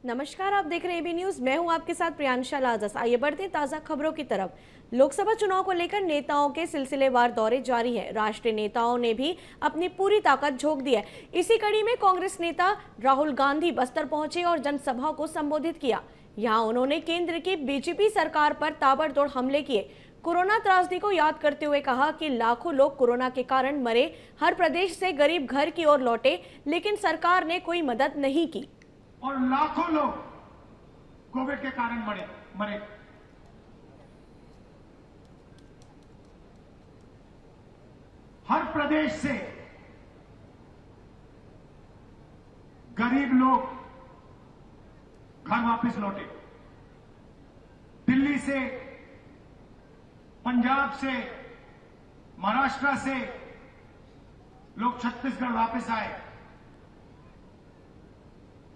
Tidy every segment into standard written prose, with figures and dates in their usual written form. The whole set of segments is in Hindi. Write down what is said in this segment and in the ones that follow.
नमस्कार, आप देख रहे हैं एबी न्यूज। मैं हूं आपके साथ प्रियांशा लाजस। आइए बढ़ते हैं ताजा खबरों की तरफ। लोकसभा चुनाव को लेकर नेताओं के सिलसिलेवार दौरे जारी है। राष्ट्रीय नेताओं ने भी अपनी पूरी ताकत झोंक दी है। इसी कड़ी में कांग्रेस नेता राहुल गांधी बस्तर पहुंचे और जनसभा को संबोधित किया। यहां उन्होंने केंद्र की बीजेपी सरकार पर ताबड़तोड़ हमले किए। कोरोना त्रासदी को याद करते हुए कहा कि लाखों लोग कोरोना के कारण मरे, हर प्रदेश से गरीब घर की ओर लौटे, लेकिन सरकार ने कोई मदद नहीं की और लाखों लोग कोविड के कारण मरे। हर प्रदेश से गरीब लोग घर वापस लौटे। दिल्ली से, पंजाब से, महाराष्ट्र से लोग छत्तीसगढ़ वापस आए।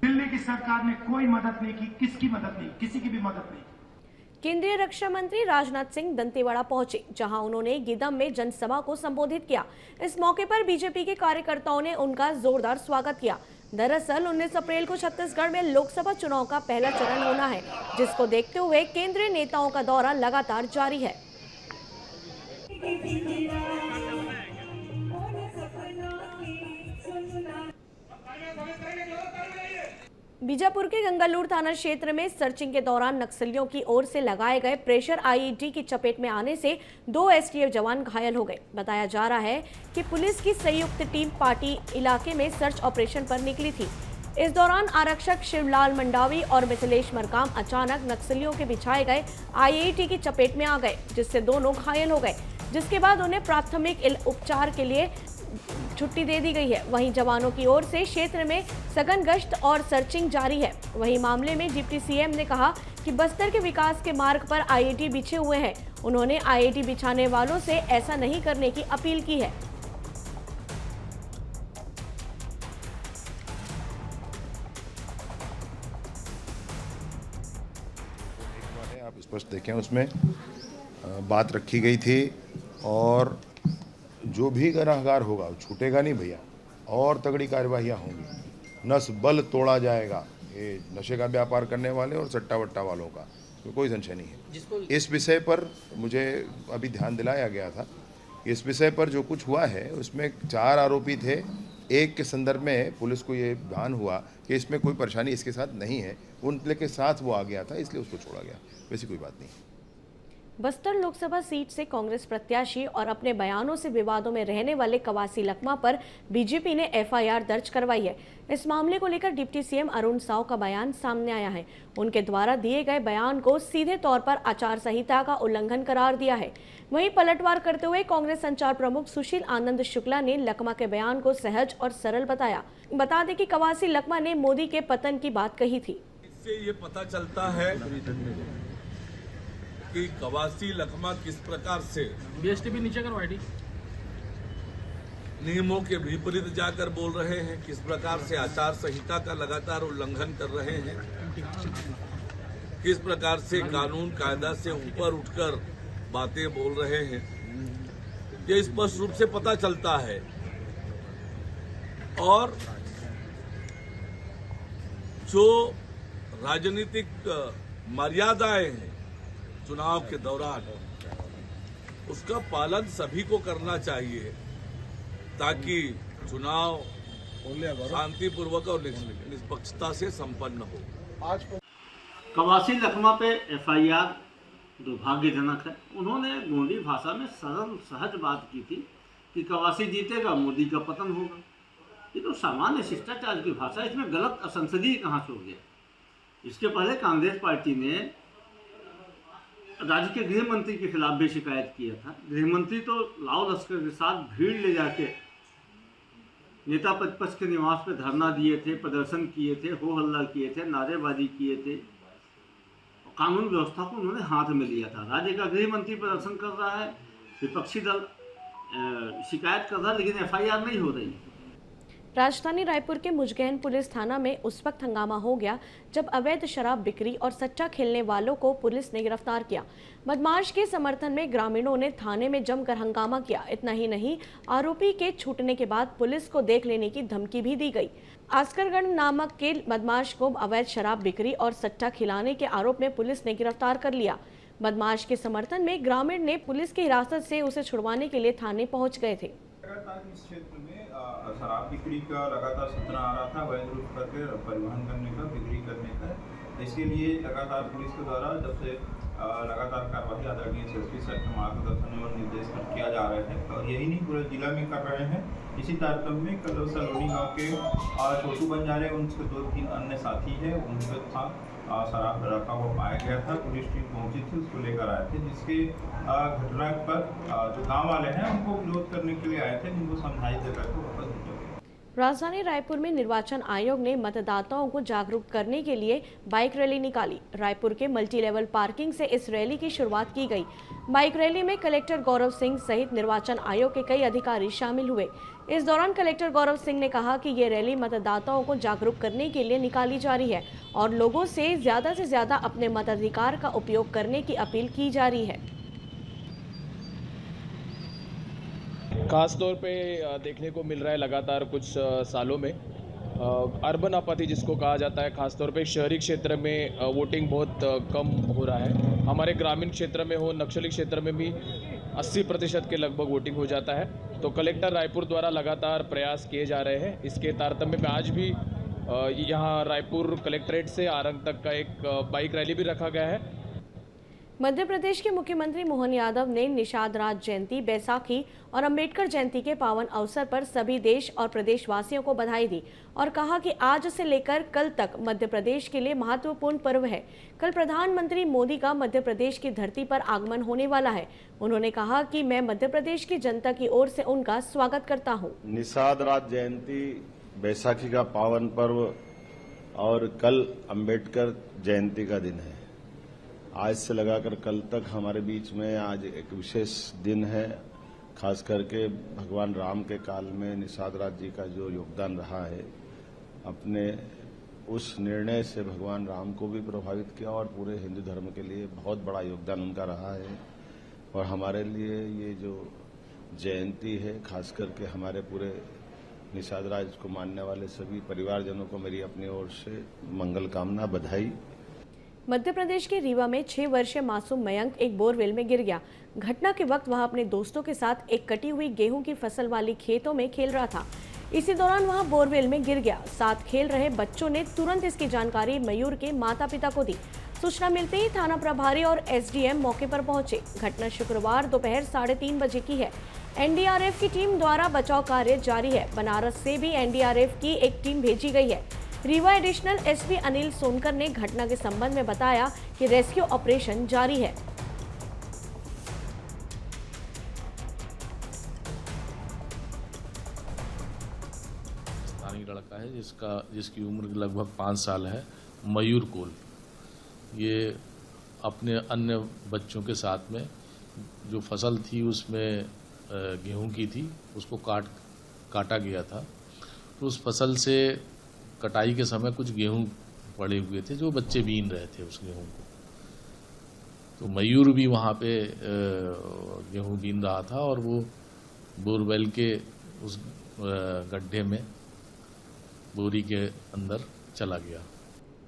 दिल्ली की सरकार ने कोई मदद नहीं की। किसकी मदद नहीं? किसी की भी मदद नहीं। केंद्रीय रक्षा मंत्री राजनाथ सिंह दंतेवाड़ा पहुंचे, जहां उन्होंने गिदम में जनसभा को संबोधित किया। इस मौके पर बीजेपी के कार्यकर्ताओं ने उनका जोरदार स्वागत किया। दरअसल 19 अप्रैल को छत्तीसगढ़ में लोकसभा चुनाव का पहला चरण होना है, जिसको देखते हुए केंद्रीय नेताओं का दौरा लगातार जारी है। बीजापुर के गंगालूर थाना क्षेत्र में सर्चिंग के दौरान नक्सलियों की ओर से लगाए गए प्रेशर आईईडी की चपेट में आने से 2 एसटीएफ जवान घायल हो गए। बताया जा रहा है कि पुलिस की संयुक्त टीम पाटी इलाके में सर्च ऑपरेशन पर निकली थी। इस दौरान आरक्षक शिवलाल मंडावी और मिथिलेश मरकाम अचानक नक्सलियों के बिछाए गए आईईडी की चपेट में आ गए, जिससे दोनों घायल हो गए, जिसके बाद उन्हें प्राथमिक उपचार के लिए छुट्टी दे दी गई है। वहीं जवानों की ओर से क्षेत्र में सघन गश्त और सर्चिंग जारी है। वहीं मामले में डिप्टी सीएम ने कहा कि बस्तर के विकास के मार्ग पर आईईडी बिछे हुए हैं। उन्होंने आईईडी बिछाने वालों से ऐसा नहीं करने की अपील की है। आप स्पष्ट देखें, उसमें बात रखी गई थी और जो भी गुनहगार होगा छूटेगा नहीं भैया, और तगड़ी कार्यवाहियाँ होंगी। नस बल तोड़ा जाएगा ये नशे का व्यापार करने वाले और सट्टा वट्टा वालों का, तो कोई संशय नहीं है। इस विषय पर मुझे अभी ध्यान दिलाया गया था। इस विषय पर जो कुछ हुआ है उसमें 4 आरोपी थे। एक के संदर्भ में पुलिस को ये भान हुआ कि इसमें कोई परेशानी इसके साथ नहीं है, उनके के साथ वो आ गया था, इसलिए उसको छोड़ा गया। वैसी कोई बात नहीं। बस्तर लोकसभा सीट से कांग्रेस प्रत्याशी और अपने बयानों से विवादों में रहने वाले कवासी लखमा पर बीजेपी ने एफआईआर दर्ज करवाई है। इस मामले को लेकर डिप्टी सीएम अरुण साव का बयान सामने आया है। उनके द्वारा दिए गए बयान को सीधे तौर पर आचार संहिता का उल्लंघन करार दिया है। वहीं पलटवार करते हुए कांग्रेस संचार प्रमुख सुशील आनंद शुक्ला ने लखमा के बयान को सहज और सरल बताया। बता दें कि कवासी लखमा ने मोदी के पतन की बात कही थी। इससे ये पता चलता है कि कवासी लखमा किस प्रकार से बीएसटी भी नीचे करो आईडी, नियमों के विपरीत जाकर बोल रहे हैं, किस प्रकार से आचार संहिता का लगातार उल्लंघन कर रहे हैं, किस प्रकार से कानून कायदा से ऊपर उठकर बातें बोल रहे हैं, ये स्पष्ट रूप से पता चलता है। और जो राजनीतिक मर्यादाएं हैं चुनाव के दौरान, उसका पालन सभी को करना चाहिए ताकि चुनाव शांतिपूर्वक और निष्पक्षता से संपन्न हो। कवासी लखमा पे एफआईआर दुर्भाग्यजनक है। उन्होंने गोंडी भाषा में सरल सहज बात की थी कि कवासी जीतेगा, मोदी का पतन होगा। ये तो सामान्य शिष्टाचार की भाषा, इसमें गलत असंसदीय कहाँ से हो गया। इसके पहले कांग्रेस पार्टी ने राज्य के गृह मंत्री के खिलाफ भी शिकायत किया था। गृह मंत्री तो लाव लश्कर के साथ भीड़ ले जाके नेता प्रतिपक्ष के निवास पे धरना दिए थे, प्रदर्शन किए थे, हो हल्ला किए थे, नारेबाजी किए थे। कानून व्यवस्था को उन्होंने हाथ में लिया था। राज्य का गृह मंत्री प्रदर्शन कर रहा है, विपक्षी दल शिकायत कर रहा है, लेकिन एफआईआर नहीं हो रही। राजधानी रायपुर के मुजगैन पुलिस थाना में उस वक्त हंगामा हो गया जब अवैध शराब बिक्री और सट्टा खेलने वालों को पुलिस ने गिरफ्तार किया। बदमाश के समर्थन में ग्रामीणों ने थाने में जमकर हंगामा किया। इतना ही नहीं, आरोपी के छूटने के बाद पुलिस को देख लेने की धमकी भी दी गई। आस्करगढ़ नामक के बदमाश को अवैध शराब बिक्री और सट्टा खिलाने के आरोप में पुलिस ने गिरफ्तार कर लिया। बदमाश के समर्थन में ग्रामीण ने पुलिस की हिरासत से उसे छुड़वाने के लिए थाने पहुंच गए थे। लगातार इस क्षेत्र में शराब बिक्री का लगातार सूचना आ रहा था, अवैध रूप करके परिवहन करने का, बिक्री करने का। इसके लिए लगातार पुलिस के द्वारा जब से लगातार कार्रवाई आदरणीय एसपी सर के मार्गदर्शन और निर्देश पर किया जा रहा है और यही नहीं पूरे जिला में कर रहे हैं। इसी तारतम्य में कल सलोनी गांव के छोटू बंजारे उनके 2-3 अन्य साथी हैं, उनके साथ शराब रखा हुआ पाया गया था। पुलिस टीम पहुंची थी, उसको लेकर आए थे, जिसके घटना पर जो गाँव वाले हैं उनको विरोध करने के लिए आए थे, जिनको समझाई देकर के वापस भेजा गया। राजधानी रायपुर में निर्वाचन आयोग ने मतदाताओं को जागरूक करने के लिए बाइक रैली निकाली। रायपुर के मल्टी लेवल पार्किंग से इस रैली की शुरुआत की गई। बाइक रैली में कलेक्टर गौरव सिंह सहित निर्वाचन आयोग के कई अधिकारी शामिल हुए। इस दौरान कलेक्टर गौरव सिंह ने कहा कि ये रैली मतदाताओं को जागरूक करने के लिए निकाली जा रही है और लोगों से ज्यादा अपने मताधिकार का उपयोग करने की अपील की जा रही है। खास तौर पे देखने को मिल रहा है लगातार कुछ सालों में अर्बन आपत्ति जिसको कहा जाता है, खास तौर पे शहरी क्षेत्र में वोटिंग बहुत कम हो रहा है। हमारे ग्रामीण क्षेत्र में हो, नक्सली क्षेत्र में भी 80% के लगभग वोटिंग हो जाता है। तो कलेक्टर रायपुर द्वारा लगातार प्रयास किए जा रहे हैं। इसके तारतम्य में आज भी यहाँ रायपुर कलेक्ट्रेट से आरंग तक का एक बाइक रैली भी रखा गया है। मध्य प्रदेश के मुख्यमंत्री मोहन यादव ने निषाद राज जयंती, बैसाखी और अंबेडकर जयंती के पावन अवसर पर सभी देश और प्रदेशवासियों को बधाई दी और कहा कि आज से लेकर कल तक मध्य प्रदेश के लिए महत्वपूर्ण पर्व है। कल प्रधानमंत्री मोदी का मध्य प्रदेश की धरती पर आगमन होने वाला है। उन्होंने कहा कि मैं मध्य प्रदेश की जनता की ओर से उनका स्वागत करता हूँ। निषाद राज जयंती, बैसाखी का पावन पर्व और कल अंबेडकर जयंती का दिन है। आज से लगाकर कल तक हमारे बीच में आज एक विशेष दिन है। खास करके भगवान राम के काल में निषाद राज जी का जो योगदान रहा है, अपने उस निर्णय से भगवान राम को भी प्रभावित किया और पूरे हिंदू धर्म के लिए बहुत बड़ा योगदान उनका रहा है। और हमारे लिए ये जो जयंती है, खास करके हमारे पूरे निषाद राज को मानने वाले सभी परिवारजनों को मेरी अपनी ओर से मंगल कामना, बधाई। मध्य प्रदेश के रीवा में 6 वर्षीय मासूम मयंक एक बोरवेल में गिर गया। घटना के वक्त वह अपने दोस्तों के साथ एक कटी हुई गेहूं की फसल वाली खेतों में खेल रहा था। इसी दौरान वह बोरवेल में गिर गया। साथ खेल रहे बच्चों ने तुरंत इसकी जानकारी मयूर के माता-पिता को दी। सूचना मिलते ही थाना प्रभारी और एसडीएम मौके पर पहुंचे। घटना शुक्रवार दोपहर 3:30 बजे की है। एनडीआरएफ की टीम द्वारा बचाव कार्य जारी है। बनारस से भी एनडीआरएफ की एक टीम भेजी गई है। रीवा एडिशनल एसपी अनिल सोनकर ने घटना के संबंध में बताया कि रेस्क्यू ऑपरेशन जारी है। स्थानीय लड़का है जिसकी उम्र लगभग 5 साल है, मयूर कोल। ये अपने अन्य बच्चों के साथ में जो फसल थी उसमें गेहूं की थी, उसको काटा गया था। तो उस फसल से कटाई के समय कुछ गेहूं पड़े हुए थे जो बच्चे बीन रहे थे उस गेहूं को। तो मयूर भी वहाँ पे गेहूं बीन रहा था और वो बोरवेल के उस गड्ढे में बोरी के अंदर चला गया।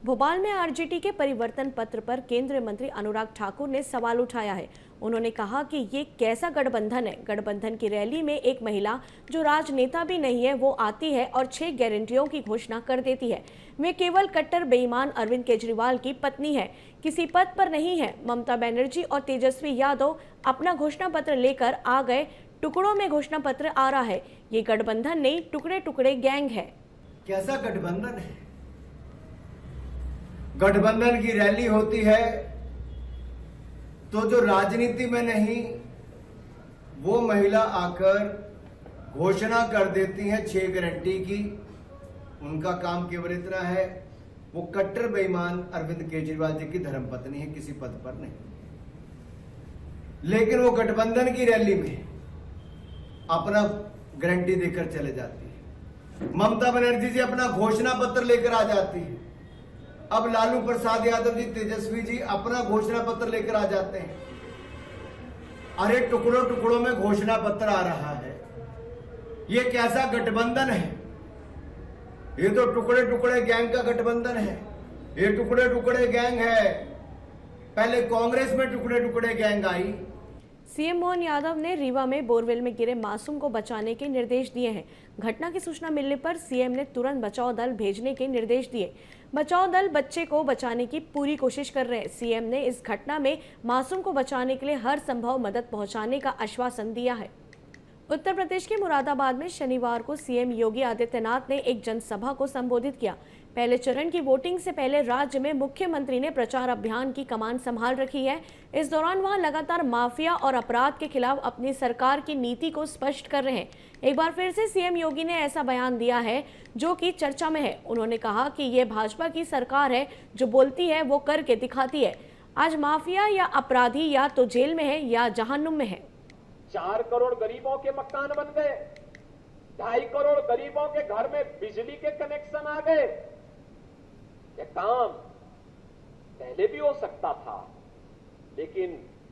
भोपाल में आरजेडी के परिवर्तन पत्र पर केंद्रीय मंत्री अनुराग ठाकुर ने सवाल उठाया है। उन्होंने कहा कि ये कैसा गठबंधन है। गठबंधन की रैली में एक महिला जो राजनेता भी नहीं है वो आती है और 6 गारंटियों की घोषणा कर देती है। वे केवल कट्टर बेईमान अरविंद केजरीवाल की पत्नी है, किसी पद पर नहीं है। ममता बनर्जी और तेजस्वी यादव अपना घोषणा पत्र लेकर आ गए, टुकड़ों में घोषणा पत्र आ रहा है। ये गठबंधन नहीं, टुकड़े टुकड़े गैंग है। कैसा गठबंधन है? गठबंधन की रैली होती है तो जो राजनीति में नहीं वो महिला आकर घोषणा कर देती है 6 गारंटी की। उनका काम केवल इतना है, वो कट्टर बेईमान अरविंद केजरीवाल जी की धर्मपत्नी है, किसी पद पर नहीं। लेकिन वो गठबंधन की रैली में अपना गारंटी देकर चले जाती है। ममता बनर्जी जी अपना घोषणा पत्र लेकर आ जाती है। अब लालू प्रसाद यादव जी, तेजस्वी जी अपना घोषणा पत्र लेकर आ जाते हैं। अरे टुकड़ों टुकड़ों में घोषणा पत्र आ रहा है। ये कैसा गठबंधन है? ये तो टुकड़े टुकड़े गैंग का गठबंधन है, ये टुकड़े टुकड़े गैंग है। पहले कांग्रेस में टुकड़े टुकड़े गैंग आई। सीएम मोहन यादव ने रीवा में बोरवेल में गिरे मासूम को बचाने के निर्देश दिए हैं। घटना की सूचना मिलने पर सीएम ने तुरंत बचाव दल भेजने के निर्देश दिए। बचाव दल बच्चे को बचाने की पूरी कोशिश कर रहे हैं। सीएम ने इस घटना में मासूम को बचाने के लिए हर संभव मदद पहुंचाने का आश्वासन दिया है। उत्तर प्रदेश के मुरादाबाद में शनिवार को सीएम योगी आदित्यनाथ ने एक जनसभा को संबोधित किया। पहले चरण की वोटिंग से पहले राज्य में मुख्यमंत्री ने प्रचार अभियान की कमान संभाल रखी है। इस दौरान वहां लगातार माफिया और अपराध के खिलाफ अपनी सरकार की नीति को स्पष्ट कर रहे हैं। एक बार फिर से सीएम योगी ने ऐसा बयान दिया है जो कि चर्चा में है। उन्होंने कहा कि ये भाजपा की सरकार है, जो बोलती है वो करके दिखाती है। आज माफिया या अपराधी या तो जेल में है या जहन्नुम में है। 4 करोड़ गरीबों के मकान बन गए, 2.5 करोड़ गरीबों के घर में बिजली के कनेक्शन आ गए। ये काम पहले भी हो सकता था, लेकिन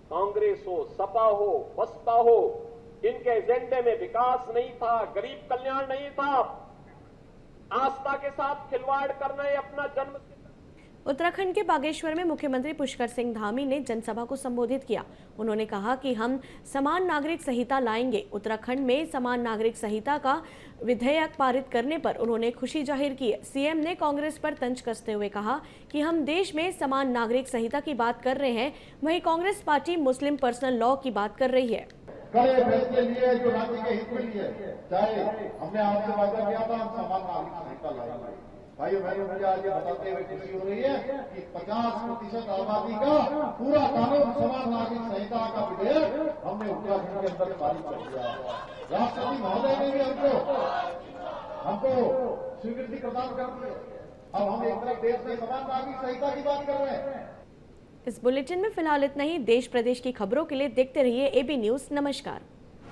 कांग्रेस हो, सपा हो, बसपा हो, इनके एजेंडे में विकास नहीं था, गरीब कल्याण नहीं था। आस्था के साथ खिलवाड़ करना है अपना जन्म। उत्तराखंड के बागेश्वर में मुख्यमंत्री पुष्कर सिंह धामी ने जनसभा को संबोधित किया। उन्होंने कहा कि हम समान नागरिक संहिता लाएंगे। उत्तराखंड में समान नागरिक संहिता का विधेयक पारित करने पर उन्होंने खुशी जाहिर की है। सीएम ने कांग्रेस पर तंज कसते हुए कहा कि हम देश में समान नागरिक संहिता की बात कर रहे हैं, वहीं कांग्रेस पार्टी मुस्लिम पर्सनल लॉ की बात कर रही है। कड़े फैसले लिए जो राज्य के हित में लिए, चाहे हमने आपसे वादा किया था हम समान नागरिक संहिता लाएंगे। भाइयों बहनों, मुझे आज ये बताते हुए खुशी हो रही है कि 50% आबादी का पूरा कानून समान नागरिक संहिता का विधेयक हमने उत्तराखंड के अंदर पारित कर दिया। राष्ट्रपति महोदय ने भी हमको स्वीकृति प्रदान कर दी। अब हम एक तरफ देश में समान नागरिक संहिता की बात कर रहे हैं। इस बुलेटिन में फिलहाल इतना ही। देश प्रदेश की खबरों के लिए देखते रहिए AB न्यूज। नमस्कार।